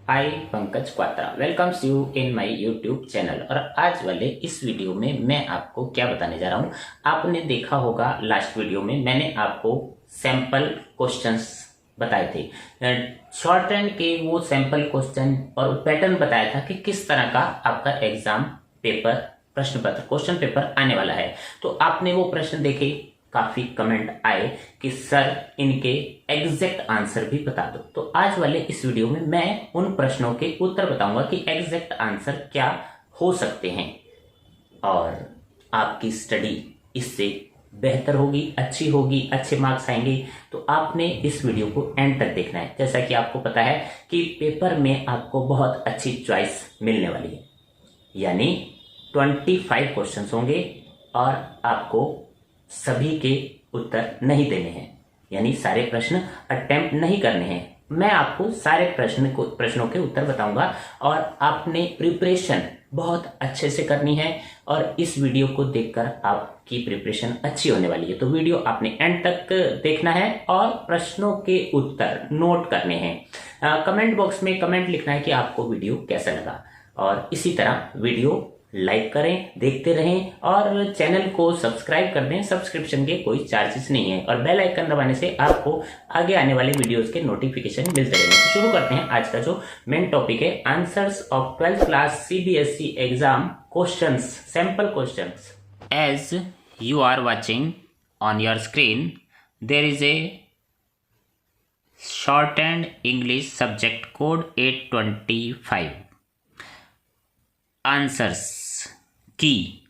I Pankaj Kwatra welcomes you in my YouTube channel. और आज वाले इस वीडियो में मैं आपको क्या बताने जा रहा हूँ। आपने देखा होगा लास्ट वीडियो में मैंने आपको सैंपल क्वेश्चंस बताए थे, शॉर्ट हैंड के वो सैंपल क्वेश्चन और पैटर्न बताया था कि किस तरह का आपका एग्जाम पेपर प्रश्न पत्र क्वेश्चन पेपर आने वाला है। तो आपने वो प्रश्न देखे, काफी कमेंट आए कि सर इनके एग्जैक्ट आंसर भी बता दो। तो आज वाले इस वीडियो में मैं उन प्रश्नों के उत्तर बताऊंगा कि एग्जैक्ट आंसर क्या हो सकते हैं और आपकी स्टडी इससे बेहतर होगी, अच्छी होगी, अच्छे मार्क्स आएंगे। तो आपने इस वीडियो को एंड तक देखना है। जैसा कि आपको पता है कि पेपर में आपको बहुत अच्छी चॉइस मिलने वाली है, यानी 25 क्वेश्चंस होंगे और आपको सभी के उत्तर नहीं देने हैं, यानी सारे प्रश्न अटेम्प्ट नहीं करने हैं। मैं आपको सारे प्रश्नों के उत्तर बताऊंगा और आपने प्रिपरेशन बहुत अच्छे से करनी है और इस वीडियो को देखकर आपकी प्रिपरेशन अच्छी होने वाली है। तो वीडियो आपने एंड तक देखना है और प्रश्नों के उत्तर नोट करने हैं। कमेंट बॉक्स में कमेंट लिखना है कि आपको वीडियो कैसा लगा और इसी तरह वीडियो लाइक करें, देखते रहें और चैनल को सब्सक्राइब कर दें। सब्सक्रिप्शन के कोई चार्जेस नहीं है और बेल आइकन दबाने से आपको आगे आने वाले वीडियोस के नोटिफिकेशन मिलते रहेंगे। तो शुरू करते हैं आज का जो मेन टॉपिक है, answers of 12th class CBSE exam questions, sample questions. As you are watching on your screen there is a shorthand English subject code 825 answers की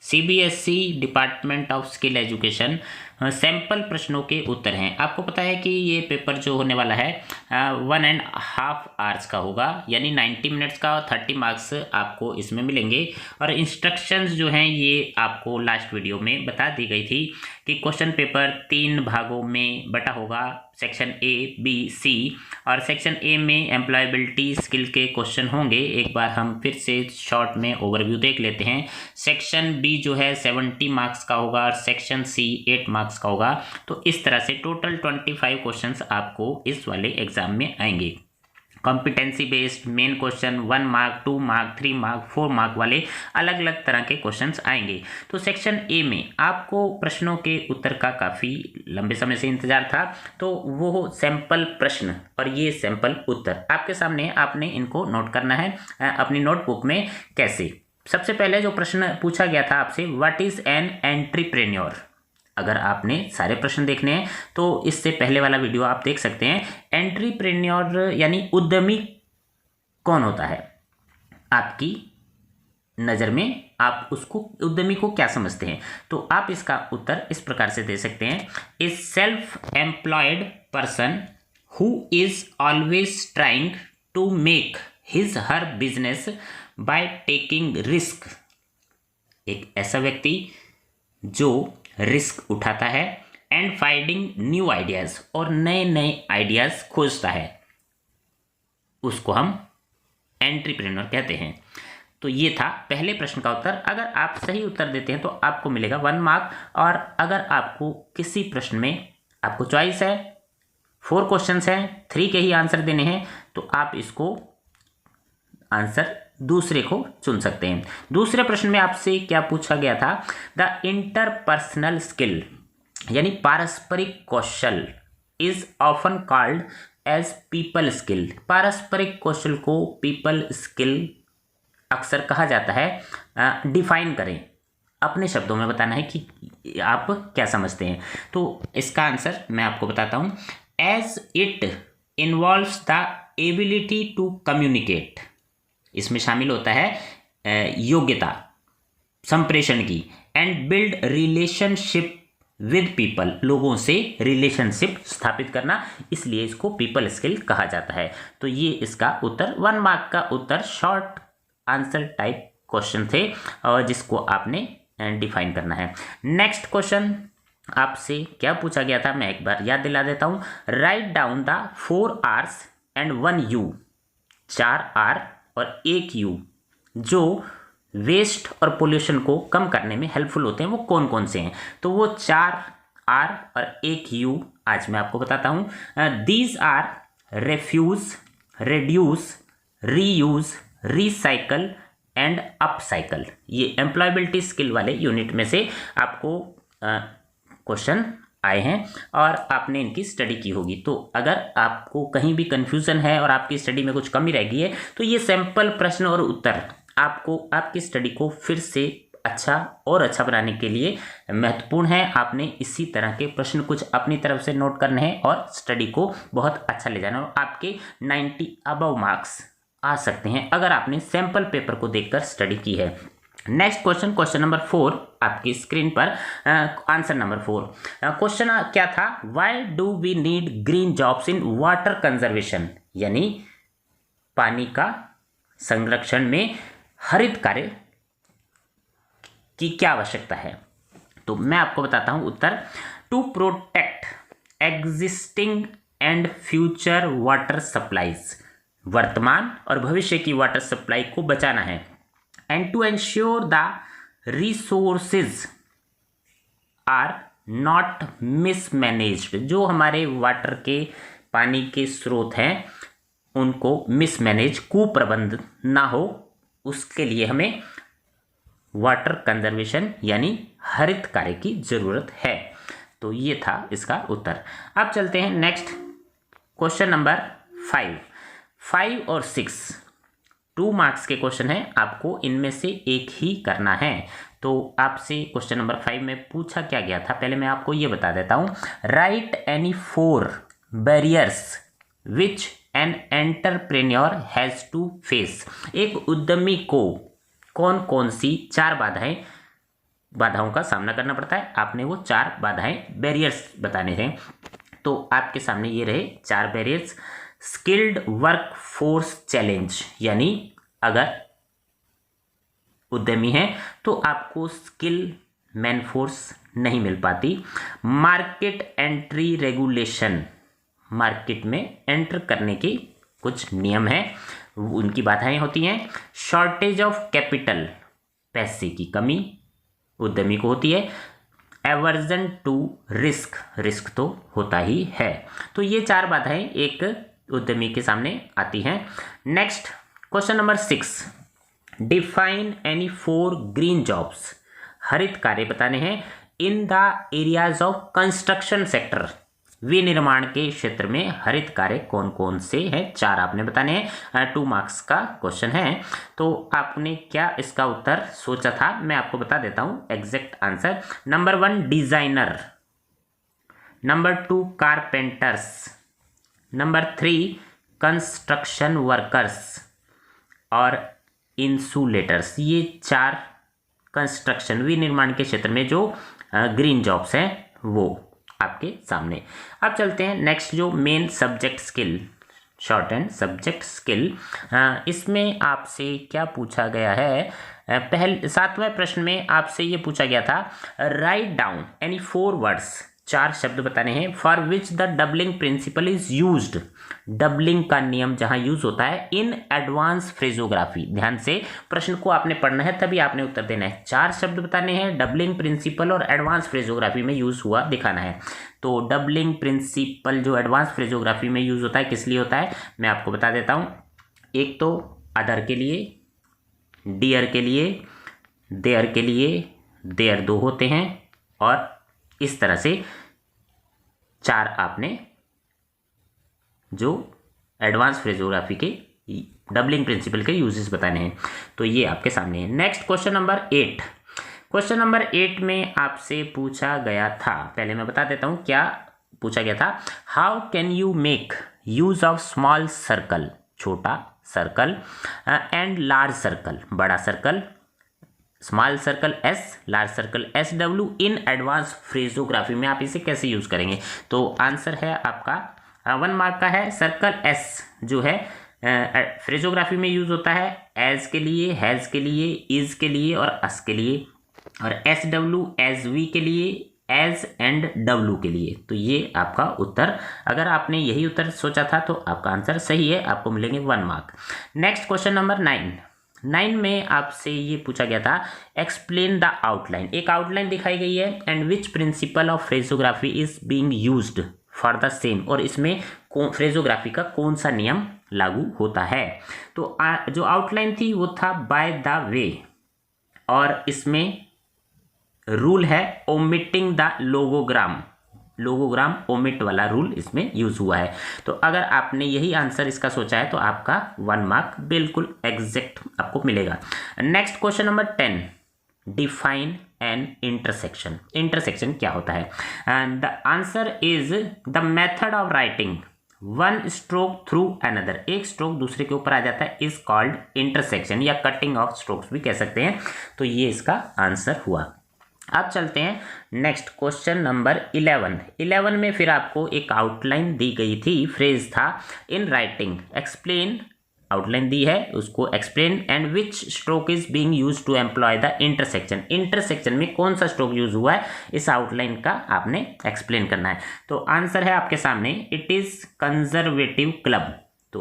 CBSE department of skill education sample प्रश्नों के उत्तर हैं। आपको पता है कि ये paper जो होने वाला है 1.5 आवर्स का होगा, यानी 90 मिनट्स का और 30 मार्क्स आपको इसमें मिलेंगे। और इंस्ट्रक्शंस जो हैं ये आपको लास्ट वीडियो में बता दी गई थी कि क्वेश्चन पेपर 3 भागों में बटा होगा, सेक्शन ए, बी, सी। और सेक्शन ए में एम्प्लॉयबिलिटी स्किल के क्वेश्चन होंगे। एक बार हम फिर से शॉर्ट में ओवरव्यू देख लेते हैं। सेक्शन बी जो है 70 मार्क्स का होगा और सेक्शन सी 8 मार्क्स का होगा। तो इस तरह से टोटल 25 क्वेश्चंस आपको इस वाले एग्जाम में आएंगे। Competency based main question 1 mark, 2 mark, 3 mark, 4 mark वाले अलग अलग तरह के क्वेश्चंस आएंगे। तो सेक्शन ए में आपको प्रश्नों के उत्तर का काफ़ी लंबे समय से इंतजार था, तो वो सैंपल प्रश्न और ये सैंपल उत्तर आपके सामने, आपने इनको नोट करना है अपनी नोटबुक में। कैसे? सबसे पहले जो प्रश्न पूछा गया था आपसे, व्हाट इज एन एंट्रीप्रेन्योर। अगर आपने सारे प्रश्न देखने हैं तो इससे पहले वाला वीडियो आप देख सकते हैं। एंट्रीप्रेन्योर यानी उद्यमी कौन होता है आपकी नज़र में, आप उसको उद्यमी को क्या समझते हैं? तो आप इसका उत्तर इस प्रकार से दे सकते हैं, a self employed person who is always trying to make his her business by taking risk. एक ऐसा व्यक्ति जो रिस्क उठाता है एंड फाइंडिंग न्यू आइडियाज, और नए नए आइडियाज खोजता है, उसको हम एंट्रीप्रेन्योर कहते हैं। तो ये था पहले प्रश्न का उत्तर। अगर आप सही उत्तर देते हैं तो आपको मिलेगा 1 मार्क, और अगर आपको किसी प्रश्न में आपको चॉइस है, 4 क्वेश्चंस हैं, 3 के ही आंसर देने हैं, तो आप इसको आंसर दूसरे को चुन सकते हैं। दूसरे प्रश्न में आपसे क्या पूछा गया था, द इंटरपर्सनल स्किल यानी पारस्परिक कौशल is often called as people skill. पारस्परिक कौशल को पीपल स्किल अक्सर कहा जाता है। डिफाइन करें, अपने शब्दों में बताना है कि आप क्या समझते हैं। तो इसका आंसर मैं आपको बताता हूं, as it involves the ability to communicate. इसमें शामिल होता है योग्यता संप्रेषण की, and build relationship with people, लोगों से रिलेशनशिप स्थापित करना, इसलिए इसको पीपल स्किल कहा जाता है। तो ये इसका उत्तर 1 मार्क का उत्तर, शॉर्ट आंसर टाइप क्वेश्चन थे और जिसको आपने डिफाइन करना है। नेक्स्ट क्वेश्चन आपसे क्या पूछा गया था, मैं एक बार याद दिला देता हूं। Write down the 4 R's and 1 U। 4 R और 1 U जो वेस्ट और पोल्यूशन को कम करने में हेल्पफुल होते हैं, वो कौन कौन से हैं? तो वो 4 R और 1 U आज मैं आपको बताता हूं। These are refuse, reduce, reuse, recycle and upcycle. ये एम्प्लॉयबिलिटी स्किल वाले यूनिट में से आपको क्वेश्चन आए हैं और आपने इनकी स्टडी की होगी। तो अगर आपको कहीं भी कंफ्यूजन है और आपकी स्टडी में कुछ कमी रह गई है तो ये सैंपल प्रश्न और उत्तर आपको आपकी स्टडी को फिर से अच्छा और अच्छा बनाने के लिए महत्वपूर्ण है। आपने इसी तरह के प्रश्न कुछ अपनी तरफ से नोट करने हैं और स्टडी को बहुत अच्छा ले जाना है और आपके 90 अबव मार्क्स आ सकते हैं अगर आपने सैंपल पेपर को देखकर स्टडी की है। नेक्स्ट क्वेश्चन, क्वेश्चन नंबर 4 आपकी स्क्रीन पर, आंसर नंबर 4। क्वेश्चन क्या था, why do we need green jobs in water conservation, यानी पानी का संरक्षण में हरित कार्य की क्या आवश्यकता है। तो मैं आपको बताता हूं उत्तर, to protect existing and future water supplies, वर्तमान और भविष्य की वाटर सप्लाई को बचाना है, and to ensure the resources are not mismanaged, जो हमारे वाटर के पानी के स्रोत हैं उनको मिसमैनेज, कुप्रबंध ना हो, उसके लिए हमें वाटर कंजर्वेशन यानी हरित कार्य की जरूरत है। तो ये था इसका उत्तर। अब चलते हैं नेक्स्ट क्वेश्चन नंबर 5 और 6 2 मार्क्स के क्वेश्चन हैं, आपको इनमें से एक ही करना है। तो आपसे क्वेश्चन नंबर 5 में पूछा क्या गया था, पहले मैं आपको ये बता देता हूं। Write any 4 barriers which an entrepreneur has to face, एक उद्यमी को कौन कौन सी 4 बाधाओं का सामना करना पड़ता है। आपने वो 4 बाधाएं, बैरियर्स बताने हैं। तो आपके सामने ये रहे 4 barriers. Skilled work force challenge, यानी अगर उद्यमी है तो आपको स्किल मैन फोर्स नहीं मिल पाती। मार्केट एंट्री रेगुलेशन, मार्केट में एंटर करने की कुछ नियम हैं, उनकी बाधाएं होती हैं। शॉर्टेज ऑफ कैपिटल, पैसे की कमी उद्यमी को होती है। एवर्जन टू रिस्क, रिस्क तो होता ही है। तो ये 4 बाधाएं एक उद्यमी के सामने आती हैं। Next question number 6, define any 4 green jobs, हरित कार्य बताने हैं in the areas of construction sector, विनिर्माण के क्षेत्र में हरित कार्य कौन कौन से हैं, 4 आपने बताने हैं। 2 मार्क्स का क्वेश्चन है। तो आपने क्या इसका उत्तर सोचा था, मैं आपको बता देता हूं exact answer. Number 1 designer, number 2 carpenters, number 3 construction workers और इंसुलेटर्स। ये 4 कंस्ट्रक्शन विनिर्माण के क्षेत्र में जो ग्रीन जॉब्स हैं वो आपके सामने। अब चलते हैं नेक्स्ट, जो main subject skill, short and subject skill, इसमें आपसे क्या पूछा गया है। पहले 7वें प्रश्न में आपसे ये पूछा गया था, राइट डाउन एनी 4 वर्ड्स, 4 शब्द बताने हैं, for which the doubling principle is used, doubling का नियम जहां यूज होता है इन एडवांस फ्रेजोग्राफी। ध्यान से प्रश्न को आपने पढ़ना है तभी आपने उत्तर देना है। 4 शब्द बताने हैं, डबलिंग प्रिंसिपल और एडवांस फ्रेजोग्राफी में यूज हुआ दिखाना है। तो डबलिंग प्रिंसिपल जो एडवांस फ्रेजोग्राफी में यूज होता है किस लिए होता है, मैं आपको बता देता हूं। एक तो अदर के लिए, डियर के लिए, देयर के लिए, देयर 2 होते हैं और इस तरह से 4 आपने जो एडवांस फ्रेजोग्राफी के डबलिंग प्रिंसिपल के यूजेस बताने हैं। तो ये आपके सामने है। Next question number 8, question number 8 में आपसे पूछा गया था, पहले मैं बता देता हूं क्या पूछा गया था। How can you make use of small circle, छोटा सर्कल, एंड लार्ज सर्कल, बड़ा circle, small circle S, large circle S W in advance phraseography में आप इसे कैसे यूज करेंगे। तो आंसर है आपका 1 मार्क का है। सर्कल एस जो है फ्रेजोग्राफी में यूज होता है एज के लिए, हैज के लिए, इज के लिए और अस के लिए, और एस डब्ल्यू एज वी के लिए, एज एंड डब्ल्यू के लिए। तो ये आपका उत्तर, अगर आपने यही उत्तर सोचा था तो आपका आंसर सही है, आपको मिलेंगे 1 मार्क। नेक्स्ट क्वेश्चन नंबर 9 में आपसे ये पूछा गया था, एक्सप्लेन द आउटलाइन, एक आउटलाइन दिखाई गई है, and which principle of फ्रेजोग्राफी is being used for the same, और इसमें फ्रेजोग्राफी का कौन सा नियम लागू होता है। तो जो आउटलाइन थी वो था बाय द वे, और इसमें रूल है ओमिटिंग द लोगोग्राम। लोगोग्राम ओमिट वाला रूल इसमें यूज हुआ है। तो अगर आपने यही आंसर इसका सोचा है तो आपका 1 मार्क बिल्कुल एग्जैक्ट आपको मिलेगा। Next question number 10, define N intersection. Intersection क्या होता है? And the answer is the method of writing one stroke through another. एक स्ट्रोक दूसरे के ऊपर आ जाता है, इज कॉल्ड इंटरसेक्शन, या कटिंग ऑफ स्ट्रोक्स भी कह सकते हैं। तो ये इसका आंसर हुआ। अब चलते हैं नेक्स्ट क्वेश्चन नंबर 11। 11 में फिर आपको एक आउटलाइन दी गई थी, फ्रेज था इन राइटिंग एक्सप्लेन। आउटलाइन दी है, उसको explain and which stroke is being used to employ the intersection. Intersection में कौन सा स्ट्रोक यूज हुआ है, इस आउटलाइन का आपने एक्सप्लेन करना है। तो आंसर है आपके सामने, इट इज कंजर्वेटिव क्लब। तो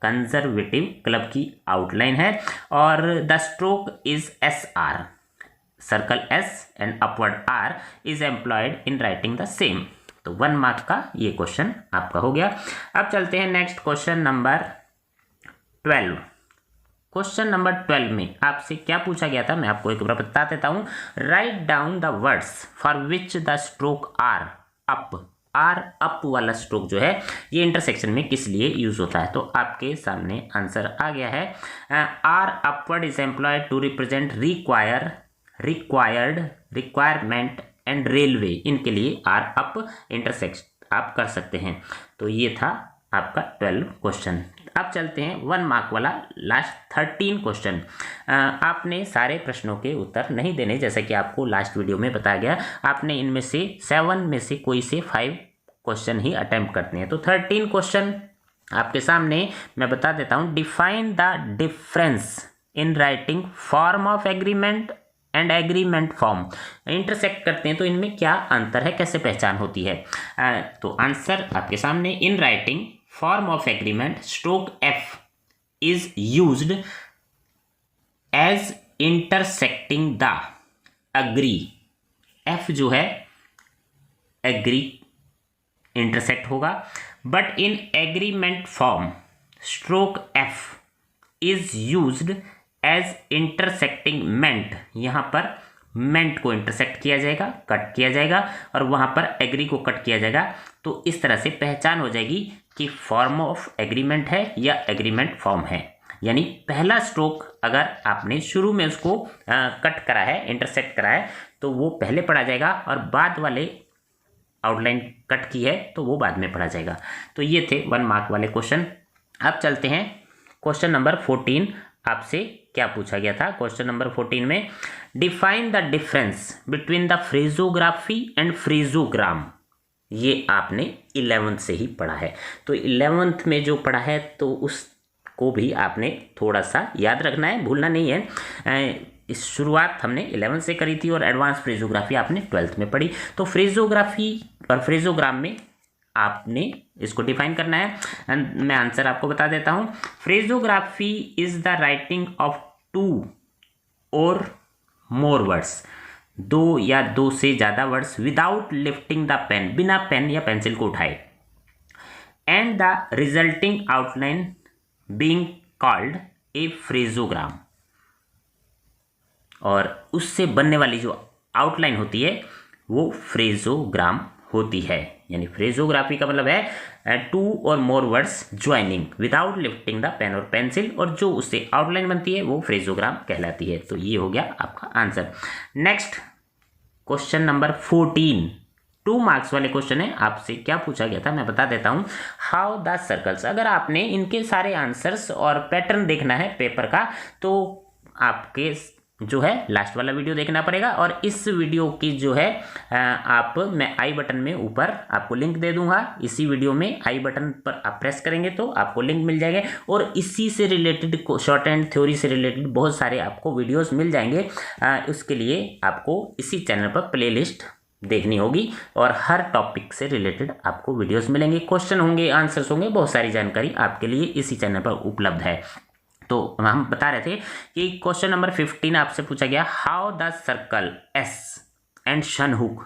कंजर्वेटिव क्लब की आउटलाइन है और the stroke is SR, circle S and upward R is employed in writing the same. तो 1 मार्क का ये क्वेश्चन आपका हो गया। अब चलते हैं next question number 12। Question number 12 में आपसे क्या पूछा गया था, मैं आपको एक बार बता देता हूं। Write down the words for which the stroke R up. R up वाला स्ट्रोक जो है ये इंटरसेक्शन में किस लिए यूज होता है। तो आपके सामने आंसर आ गया है। R upward is employed to represent requirement and railway. इनके लिए आर अप इंटरसेक्शन आप कर सकते हैं। तो ये था आपका 12 क्वेश्चन। अब चलते हैं 1 मार्क वाला लास्ट 13 क्वेश्चन। आपने सारे प्रश्नों के उत्तर नहीं देने, जैसा कि आपको लास्ट वीडियो में बताया गया। आपने इनमें से 7 में से कोई से 5 क्वेश्चन ही अटेम्प्ट करते हैं। तो 13 क्वेश्चन आपके सामने मैं बता देता हूँ। Define the difference in writing form of agreement and agreement form. Intersect करते हैं तो इनमें क्या अंतर है, कैसे पहचान होती है। तो आंसर आपके सामने, in writing form of agreement stroke F is used as intersecting the agree. F जो है एग्री इंटरसेक्ट होगा, but in agreement form stroke F is used as intersecting ment. यहाँ पर मेंट को इंटरसेक्ट किया जाएगा, कट किया जाएगा, और वहाँ पर एग्री को कट किया जाएगा। तो इस तरह से पहचान हो जाएगी कि फॉर्म ऑफ एग्रीमेंट है या एग्रीमेंट फॉर्म है। यानी पहला स्ट्रोक अगर आपने शुरू में उसको कट करा है, इंटरसेक्ट करा है, तो वो पहले पढ़ा जाएगा, और बाद वाले आउटलाइन कट की है तो वो बाद में पढ़ा जाएगा। तो ये थे 1 मार्क वाले क्वेश्चन। अब चलते हैं क्वेश्चन नंबर 14। आपसे क्या पूछा गया था क्वेश्चन नंबर 14 में? Define the difference between the phraseography and phraseogram. ये आपने 11th से ही पढ़ा है। तो 11th में जो पढ़ा है तो उसको भी आपने थोड़ा सा याद रखना है, भूलना नहीं है। इस शुरुआत हमने 11th से करी थी और एडवांस फ्रेजोग्राफी आपने 12th में पढ़ी। तो फ्रेजोग्राफी और फ्रेजोग्राम में आपने इसको डिफाइन करना है। एंड मैं आंसर आपको बता देता हूं। Phraseography is the writing of 2 और मोर वर्ड्स, 2 या 2 से ज्यादा वर्ड्स विदाउट लिफ्टिंग द पेन, बिना पेन या पेंसिल को उठाए, and the resulting outline being called a phraseogram. और उससे बनने वाली जो आउटलाइन होती है वो फ्रेजोग्राम होती है। यानी फ्रेजोग्राफी का मतलब है 2 और more words joining without lifting the pen और पेंसिल, और जो उससे आउटलाइन बनती है वो फ्रेजोग्राम कहलाती है। तो ये हो गया आपका answer. Next question number 14, 2 marks वाले क्वेश्चन है। आपसे क्या पूछा गया था मैं बता देता हूं। How the circles. अगर आपने इनके सारे आंसर्स और पैटर्न देखना है पेपर का तो आपके जो है लास्ट वाला वीडियो देखना पड़ेगा, और इस वीडियो की जो है मैं आई बटन में ऊपर आपको लिंक दे दूंगा। इसी वीडियो में आई बटन पर आप प्रेस करेंगे तो आपको लिंक मिल जाएगा, और इसी से रिलेटेड शॉर्ट एंड थ्योरी से रिलेटेड बहुत सारे आपको वीडियोस मिल जाएंगे। उसके लिए आपको इसी चैनल पर प्लेलिस्ट देखनी होगी, और हर टॉपिक से रिलेटेड आपको वीडियोस मिलेंगे, क्वेश्चन होंगे, आंसर्स होंगे, बहुत सारी जानकारी आपके लिए इसी चैनल पर उपलब्ध है। तो हम बता रहे थे कि क्वेश्चन नंबर 15 आपसे पूछा गया, how the circle S and shun hook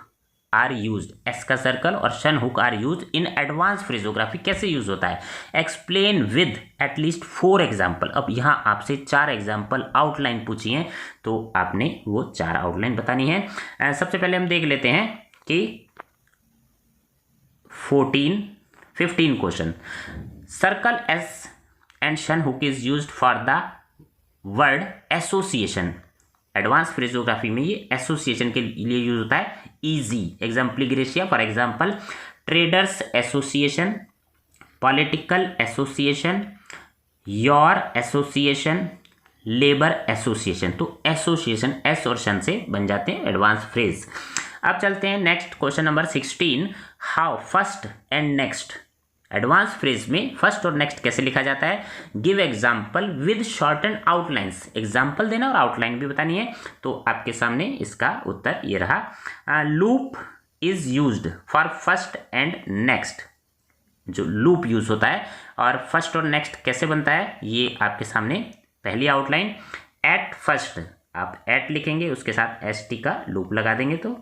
are used, S का सर्कल और shun hook are used in advance phraseography. कैसे यूज होता है, एक्सप्लेन विद एटलीस्ट 4 एग्जाम्पल। अब यहाँ आपसे 4 एग्जाम्पल आउटलाइन पूछी है, तो आपने वो 4 आउटलाइन बतानी है। सबसे पहले हम देख लेते हैं कि 15 question. Circle S and shun hook is used for the word association. Advance phraseography में ये एसोसिएशन के लिए यूज होता है। इजी एग्जाम्प्लिग्रेशिया, for example traders association, political association, your association, labour association. तो एसोसिएशन एस और शन से बन जाते हैं एडवांस फ्रेज। अब चलते हैं next question number 16। How first and next, advance phrase में फर्स्ट और नेक्स्ट कैसे लिखा जाता है। Give example with shorthand outlines, example देना और आउटलाइन भी बतानी है। तो आपके सामने इसका उत्तर ये रहा। Loop is used for first and next, जो लूप यूज होता है और फर्स्ट और नेक्स्ट कैसे बनता है, ये आपके सामने पहली आउटलाइन। एट फर्स्ट, आप एट लिखेंगे उसके साथ एस टी का लूप लगा देंगे तो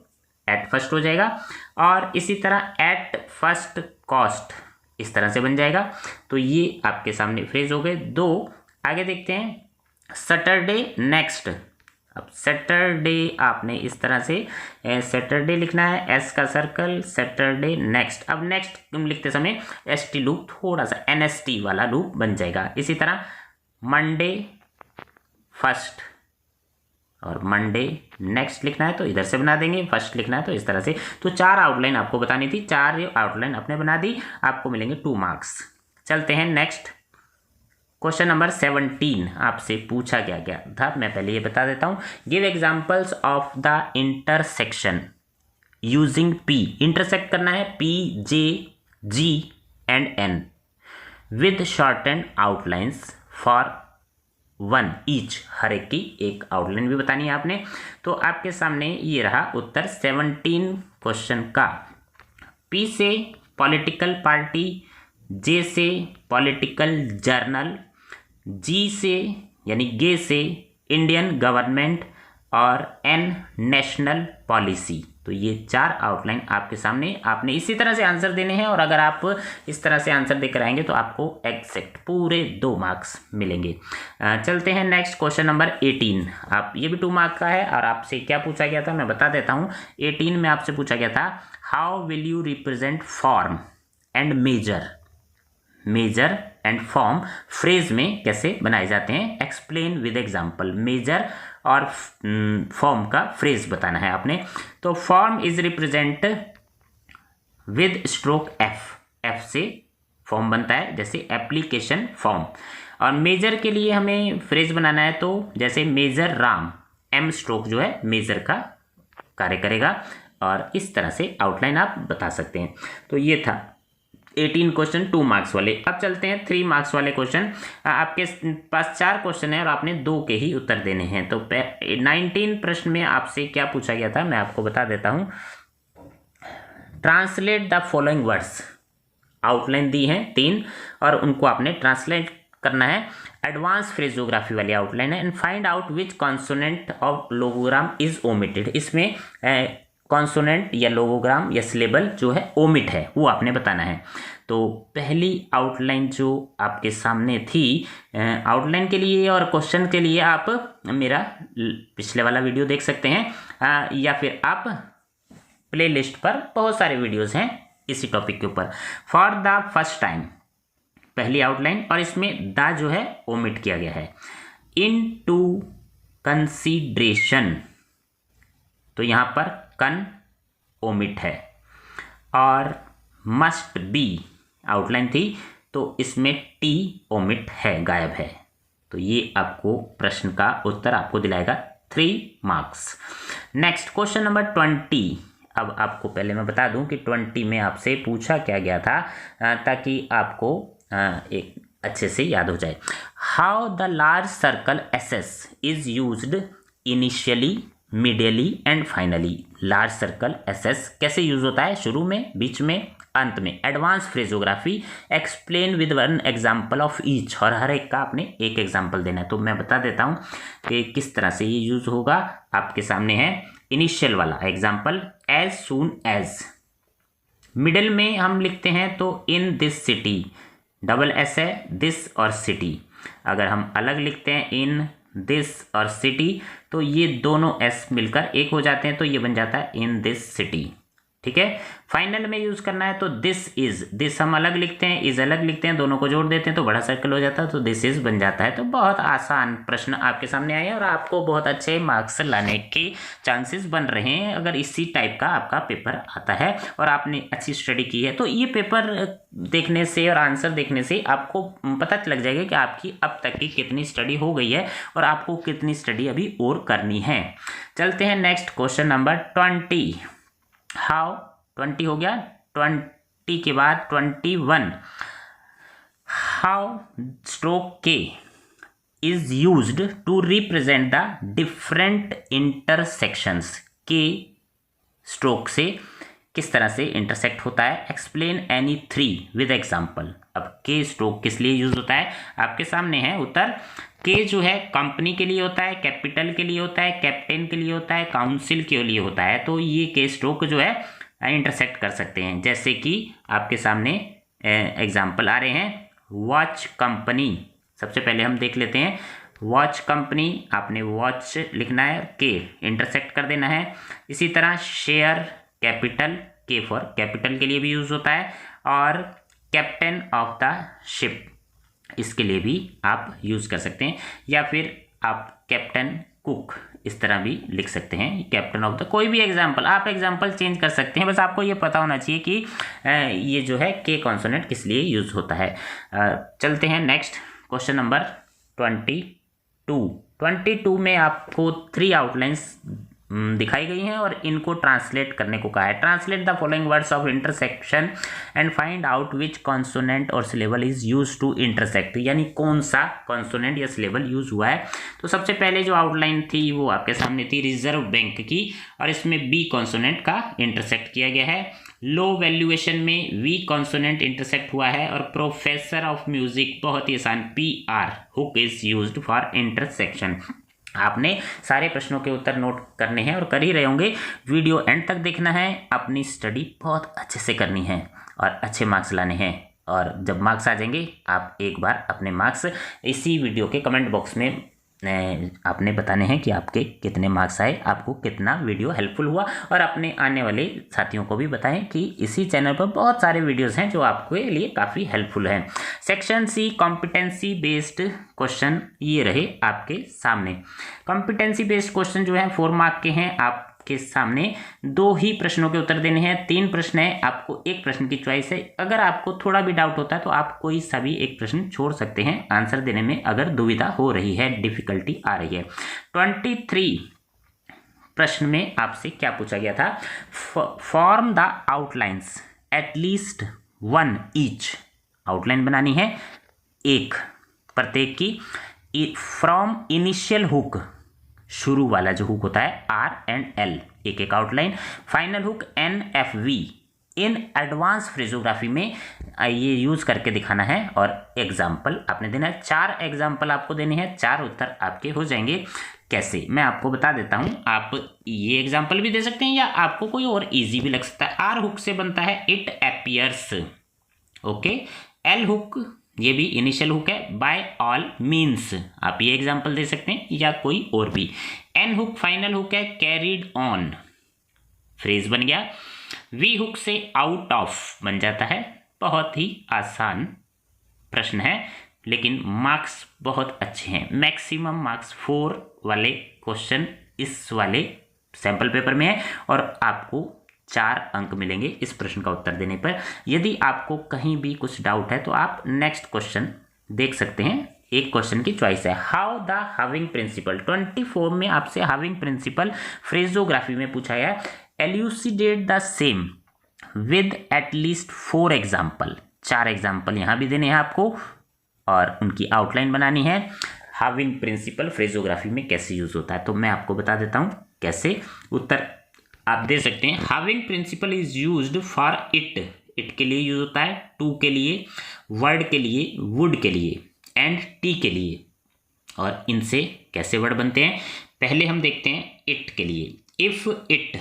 एट फर्स्ट हो जाएगा। और इसी तरह एट फर्स्ट कॉस्ट, इस तरह से बन जाएगा। तो ये आपके सामने फ्रेज हो गए 2। आगे देखते हैं सैटरडे नेक्स्ट। अब सैटरडे आपने इस तरह से सैटरडे लिखना है, एस का सर्कल, सैटरडे नेक्स्ट। अब नेक्स्ट लिखते समय एस टी लूप थोड़ा सा एन एस टी वाला लूप बन जाएगा। इसी तरह मंडे फर्स्ट और मंडे नेक्स्ट लिखना है तो इधर से बना देंगे, फर्स्ट लिखना है तो इस तरह से। तो 4 आउटलाइन आपको बतानी थी, 4 आउटलाइन आपने बना दी, आपको मिलेंगे 2 मार्क्स। चलते हैं नेक्स्ट क्वेश्चन नंबर 17। आपसे पूछा क्या गया था, मैं पहले ये बता देता हूँ। Give examples of the intersection using P, intersect करना है P, J, G and N with shorthand outlines for 1 each, हर एक की एक आउटलाइन भी बतानी है आपने। तो आपके सामने ये रहा उत्तर 17 क्वेश्चन का। पी से पॉलिटिकल पार्टी, जे से पॉलिटिकल जर्नल, जी से यानी गे से इंडियन गवर्नमेंट और एन नेशनल पॉलिसी। तो ये 4 आउटलाइन आपके सामने, आपने इसी तरह से आंसर देने हैं। और अगर आप इस तरह से आंसर देकर आएंगे तो आपको एग्जैक्ट पूरे 2 मार्क्स मिलेंगे। चलते हैं नेक्स्ट क्वेश्चन नंबर 18। आप ये भी 2 मार्क्स का है और आपसे क्या पूछा गया था मैं बता देता हूँ। 18 में आपसे पूछा गया था how will you represent form and measure, measure and form phrase में कैसे बनाए जाते हैं, एक्सप्लेन विद एग्जाम्पल। मेजर और फॉर्म का फ्रेज बताना है आपने। तो form is represent with stroke F, F से फॉर्म बनता है जैसे एप्लीकेशन फॉर्म। और मेजर के लिए हमें फ्रेज बनाना है तो जैसे मेजर राम, एम स्ट्रोक जो है मेजर का कार्य करेगा। और इस तरह से आउटलाइन आप बता सकते हैं। तो ये था 18 क्वेश्चन 2 मार्क्स वाले। अब चलते हैं 3 मार्क्स वाले क्वेश्चन। आपके पास 4 क्वेश्चन है और आपने 2 के ही उत्तर देने हैं। तो 19 प्रश्न में आपसे क्या पूछा गया था मैं आपको बता देता हूं। Translate the following words, outline दी हैं 3 और उनको आपने ट्रांसलेट करना है। एडवांस फ्रेजोग्राफी वाली आउटलाइन है। And find out which consonant of logogram is omitted, इसमें कॉन्सोनेंट या लोगोग्राम या सिलेबल जो है ओमिट है वो आपने बताना है। तो पहली आउटलाइन जो आपके सामने थी, आउटलाइन के लिए और क्वेश्चन के लिए आप मेरा पिछले वाला वीडियो देख सकते हैं या फिर आप प्लेलिस्ट पर बहुत सारे वीडियोस हैं इसी टॉपिक के ऊपर। फॉर द फर्स्ट टाइम पहली आउटलाइन, और इसमें द जो है ओमिट किया गया है। इन टू कंसीडरेशन, तो यहाँ पर कन ओमिट है। और मस्ट बी आउटलाइन थी तो इसमें टी ओमिट है, गायब है। तो ये आपको प्रश्न का उत्तर आपको दिलाएगा 3 मार्क्स। Next question number 20। अब आपको पहले मैं बता दूं कि 20 में आपसे पूछा क्या गया था ताकि आपको एक अच्छे से याद हो जाए। How the large circle SS is used initially, medially and finally. Large circle SS कैसे यूज होता है, शुरू में, बीच में, अंत में। Advance phraseography explain with 1 example of each, और हर एक का आपने एक एग्जाम्पल देना है। तो मैं बता देता हूँ कि किस तरह से ये यूज होगा। आपके सामने है इनिशियल वाला example, as soon as. Middle में हम लिखते हैं तो in this city, double S है, दिस और सिटी। अगर हम अलग लिखते हैं इन दिस और सिटी तो ये दोनों एस मिलकर एक हो जाते हैं, तो ये बन जाता है इन दिस सिटी। ठीक है। फाइनल में यूज करना है तो दिस इज, दिस हम अलग लिखते हैं, इज अलग लिखते हैं, दोनों को जोड़ देते हैं तो बड़ा सर्कल हो जाता है, तो दिस इज बन जाता है। तो बहुत आसान प्रश्न आपके सामने आए और आपको बहुत अच्छे मार्क्स लाने के चांसेस बन रहे हैं अगर इसी टाइप का आपका पेपर आता है और आपने अच्छी स्टडी की है। तो ये पेपर देखने से और आंसर देखने से आपको पता लग जाएगा कि आपकी अब तक की कितनी स्टडी हो गई है और आपको कितनी स्टडी अभी और करनी है। चलते हैं नेक्स्ट क्वेश्चन नंबर 20। हाउ 20 हो गया, 20 के बाद 21। How stroke K is used to represent the different intersections. K stroke से किस तरह से इंटरसेक्ट होता है, एक्सप्लेन एनी 3 विद एग्जाम्पल। अब के स्ट्रोक किस लिए यूज होता है, आपके सामने है उत्तर। के जो है कंपनी के लिए होता है, कैपिटल के लिए होता है, कैप्टन के लिए होता है, काउंसिल के लिए होता है। तो ये के स्ट्रोक जो है इंटरसेक्ट कर सकते हैं, जैसे कि आपके सामने एग्जाम्पल आ रहे हैं। वॉच कंपनी, सबसे पहले हम देख लेते हैं। वॉच कंपनी, आपने वॉच लिखना है, के इंटरसेक्ट कर देना है। इसी तरह शेयर कैपिटल, के फॉर कैपिटल के लिए भी यूज होता है, और कैप्टन ऑफ द शिप, इसके लिए भी आप यूज कर सकते हैं, या फिर आप कैप्टन कुक इस तरह भी लिख सकते हैं। कैप्टन ऑफ द, कोई भी एग्जाम्पल, आप एग्जाम्पल चेंज कर सकते हैं, बस आपको ये पता होना चाहिए कि ये जो है के कॉन्सोनेंट किस लिए यूज होता है। चलते हैं नेक्स्ट क्वेश्चन नंबर 22। 22 में आपको 3 आउटलाइंस दिखाई गई हैं और इनको ट्रांसलेट करने को कहा है। Translate the following words of intersection and find out which consonant और syllable is use to intersect, यानी कौन सा कॉन्सोनेंट या सिलेबल यूज हुआ है। तो सबसे पहले जो आउटलाइन थी वो आपके सामने थी रिजर्व बैंक की, और इसमें बी कॉन्सोनेंट का इंटरसेक्ट किया गया है। लो वैल्यूएशन में वी कॉन्सोनेंट इंटरसेक्ट हुआ है, और प्रोफेसर ऑफ म्यूजिक बहुत ही आसान, PR hook is used for intersection. आपने सारे प्रश्नों के उत्तर नोट करने हैं और कर ही रहे होंगे। वीडियो एंड तक देखना है, अपनी स्टडी बहुत अच्छे से करनी है और अच्छे मार्क्स लाने हैं। और जब मार्क्स आ जाएंगे आप एक बार अपने मार्क्स इसी वीडियो के कमेंट बॉक्स में आपने बताने हैं कि आपके कितने मार्क्स आए, आपको कितना वीडियो हेल्पफुल हुआ, और अपने आने वाले साथियों को भी बताएं कि इसी चैनल पर बहुत सारे वीडियोस हैं जो आपके लिए काफ़ी हेल्पफुल हैं। Section C competency based question ये रहे आपके सामने। कॉम्पिटेंसी बेस्ड क्वेश्चन जो है 4 मार्क के हैं। आपके सामने 2 ही प्रश्नों के उत्तर देने हैं। 3 प्रश्न है, आपको एक प्रश्न की चॉइस है। अगर आपको थोड़ा भी डाउट होता है तो आप कोई सा भी एक प्रश्न छोड़ सकते हैं आंसर देने में, अगर दुविधा हो रही है, डिफिकल्टी आ रही है। 23 प्रश्न में आपसे क्या पूछा गया था, form the outlines at least 1 each. Outline बनानी है एक प्रत्येक की, फ्रॉम इनिशियल हुक, शुरू वाला जो हुक होता है R and L, एक एक आउटलाइन। फाइनल हुक NFV, इन एडवांस फ्रेजोग्राफी में ये यूज करके दिखाना है, और एग्जाम्पल आपने देना है। 4 एग्जाम्पल आपको देने हैं, 4 उत्तर आपके हो जाएंगे। कैसे, मैं आपको बता देता हूं। आप ये एग्जाम्पल भी दे सकते हैं या आपको कोई और इजी भी लग सकता है। R हुक से बनता है it appears, okay. L hook ये भी इनिशियल हुक है, बाय ऑल मीन्स, आप ये एग्जाम्पल दे सकते हैं या कोई और भी। N हुक फाइनल हुक है, कैरीड ऑन, फ्रेज बन गया। V हुक से आउट ऑफ बन जाता है। बहुत ही आसान प्रश्न है, लेकिन मार्क्स बहुत अच्छे हैं। मैक्सिमम मार्क्स 4 वाले क्वेश्चन इस वाले सैंपल पेपर में है, और आपको 4 अंक मिलेंगे इस प्रश्न का उत्तर देने पर। यदि आपको कहीं भी कुछ डाउट है तो आप नेक्स्ट क्वेश्चन देख सकते हैं। एक क्वेश्चन की चॉइस है, हाउ द हाविंग प्रिंसिपल। 24 में आपसे हाविंग प्रिंसिपल फ्रेजोग्राफी में पूछा गया, elucidate the same with at least 4 example. 4 example यहाँ भी देने हैं आपको, और उनकी आउटलाइन बनानी है। हाविंग प्रिंसिपल फ्रेजोग्राफी में कैसे यूज होता है, तो मैं आपको बता देता हूँ कैसे। उत्तर आप दे सकते हैं, having principle is used for it, it के लिए यूज होता है, टू के लिए, वर्ड के लिए, वुड के लिए, एंड टी के लिए। और इनसे कैसे वर्ड बनते हैं, पहले हम देखते हैं इट के लिए। इफ इट,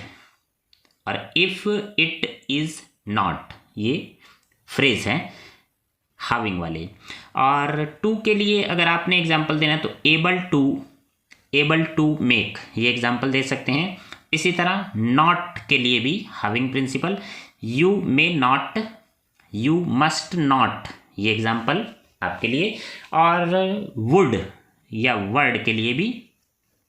और इफ़ इट इज़ नॉट, ये फ्रेज हैं हाविंग वाले। और टू के लिए अगर आपने एग्जाम्पल देना तो एबल टू मेक, ये एग्जाम्पल दे सकते हैं। इसी तरह नॉट के लिए भी having principle, you may not, you must not, ये एग्जाम्पल आपके लिए। और वुड या वर्ड के लिए भी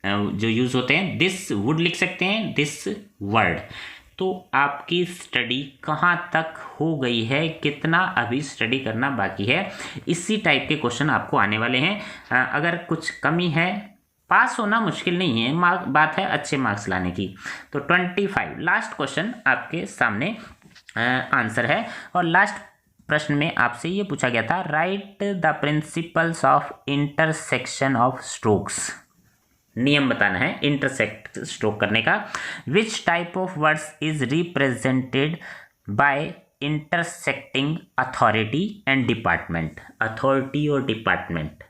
जो यूज़ होते हैं, दिस वुड लिख सकते हैं, दिस वर्ड। तो आपकी स्टडी कहाँ तक हो गई है, कितना अभी स्टडी करना बाकी है, इसी टाइप के क्वेश्चन आपको आने वाले हैं। अगर कुछ कमी है, पास होना मुश्किल नहीं है, बात है अच्छे मार्क्स लाने की। तो 25 लास्ट क्वेश्चन आपके सामने आंसर है। और लास्ट प्रश्न में आपसे ये पूछा गया था, right the principles of intersection of strokes. नियम बताना है इंटरसेक्ट स्ट्रोक करने का। Which type of words is represented by intersecting authority and department. Authority और डिपार्टमेंट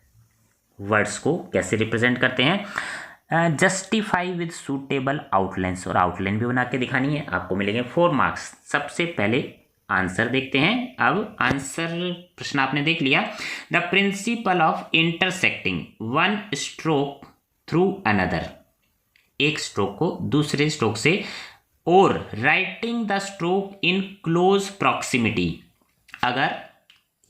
वर्ड्स को कैसे रिप्रेजेंट करते हैं। जस्टिफाई विद सूटेबल आउटलाइंस, और आउटलाइन भी बना के दिखानी है, आपको मिलेंगे 4 मार्क्स। सबसे पहले आंसर देखते हैं। अब आंसर प्रश्न आपने देख लिया। The principle of intersecting one stroke through another, एक स्ट्रोक को दूसरे स्ट्रोक से, और writing the stroke in close proximity. अगर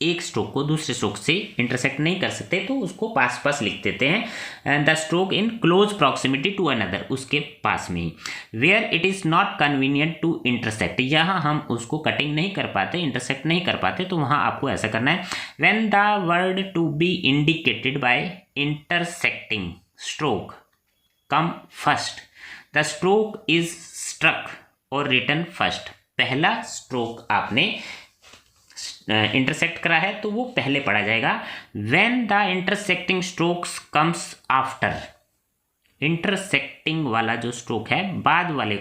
एक स्ट्रोक को दूसरे स्ट्रोक से इंटरसेक्ट नहीं कर सकते तो उसको पास पास लिख देते हैं, the stroke in close proximity to another, उसके पास में ही। Where it is not convenient to intersect, यहाँ हम उसको कटिंग नहीं कर पाते, इंटरसेक्ट नहीं कर पाते, तो वहाँ आपको ऐसा करना है। When the word to be indicated by intersecting stroke come first, the stroke is struck और रिटन फर्स्ट। पहला स्ट्रोक आपने इंटरसेक्ट करा है तो वो पहले पढ़ा जाएगा। When the intersecting strokes comes after, intersecting वाला जो स्ट्रोक है बाद वाले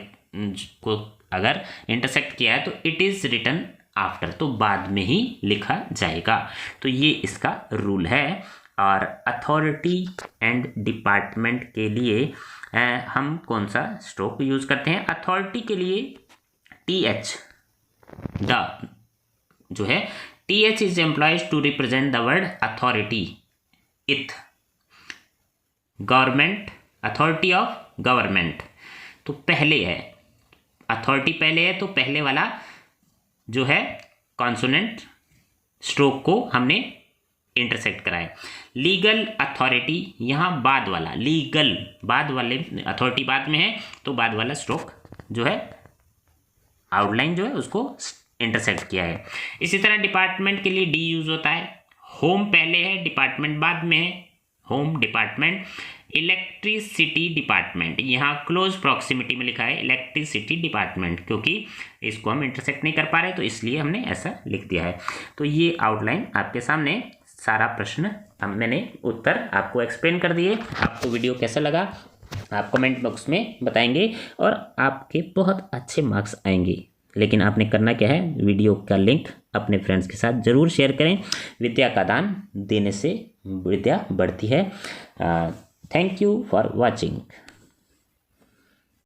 को अगर इंटरसेक्ट किया है तो इट इज रिटन आफ्टर, तो बाद में ही लिखा जाएगा। तो ये इसका रूल है। और अथॉरिटी एंड डिपार्टमेंट के लिए हम कौन सा स्ट्रोक यूज करते हैं। अथॉरिटी के लिए TH, द जो है TH is employs to represent the word authority. इथ, गवर्नमेंट, अथॉरिटी ऑफ गवर्नमेंट, तो पहले है, अथॉरिटी पहले है तो पहले वाला जो है कॉन्सोनेंट स्ट्रोक को हमने इंटरसेक्ट कराए। लीगल अथॉरिटी, यहाँ बाद वाला, लीगल बाद वाले, अथॉरिटी बाद में है तो बाद वाला स्ट्रोक जो है आउटलाइन जो है उसको इंटरसेक्ट किया है। इसी तरह डिपार्टमेंट के लिए D यूज होता है। होम पहले है, डिपार्टमेंट बाद में है, होम डिपार्टमेंट। इलेक्ट्रिसिटी डिपार्टमेंट, यहाँ क्लोज प्रॉक्सिमिटी में लिखा है इलेक्ट्रिसिटी डिपार्टमेंट, क्योंकि इसको हम इंटरसेक्ट नहीं कर पा रहे तो इसलिए हमने ऐसा लिख दिया है। तो ये आउटलाइन आपके सामने सारा प्रश्न मैंने उत्तर आपको एक्सप्लेन कर दिए। आपको वीडियो कैसा लगा आप कमेंट बॉक्स में बताएंगे और आपके बहुत अच्छे मार्क्स आएंगे। लेकिन आपने करना क्या है, वीडियो का लिंक अपने फ्रेंड्स के साथ ज़रूर शेयर करें। विद्या का दान देने से विद्या बढ़ती है। Thank you for watching.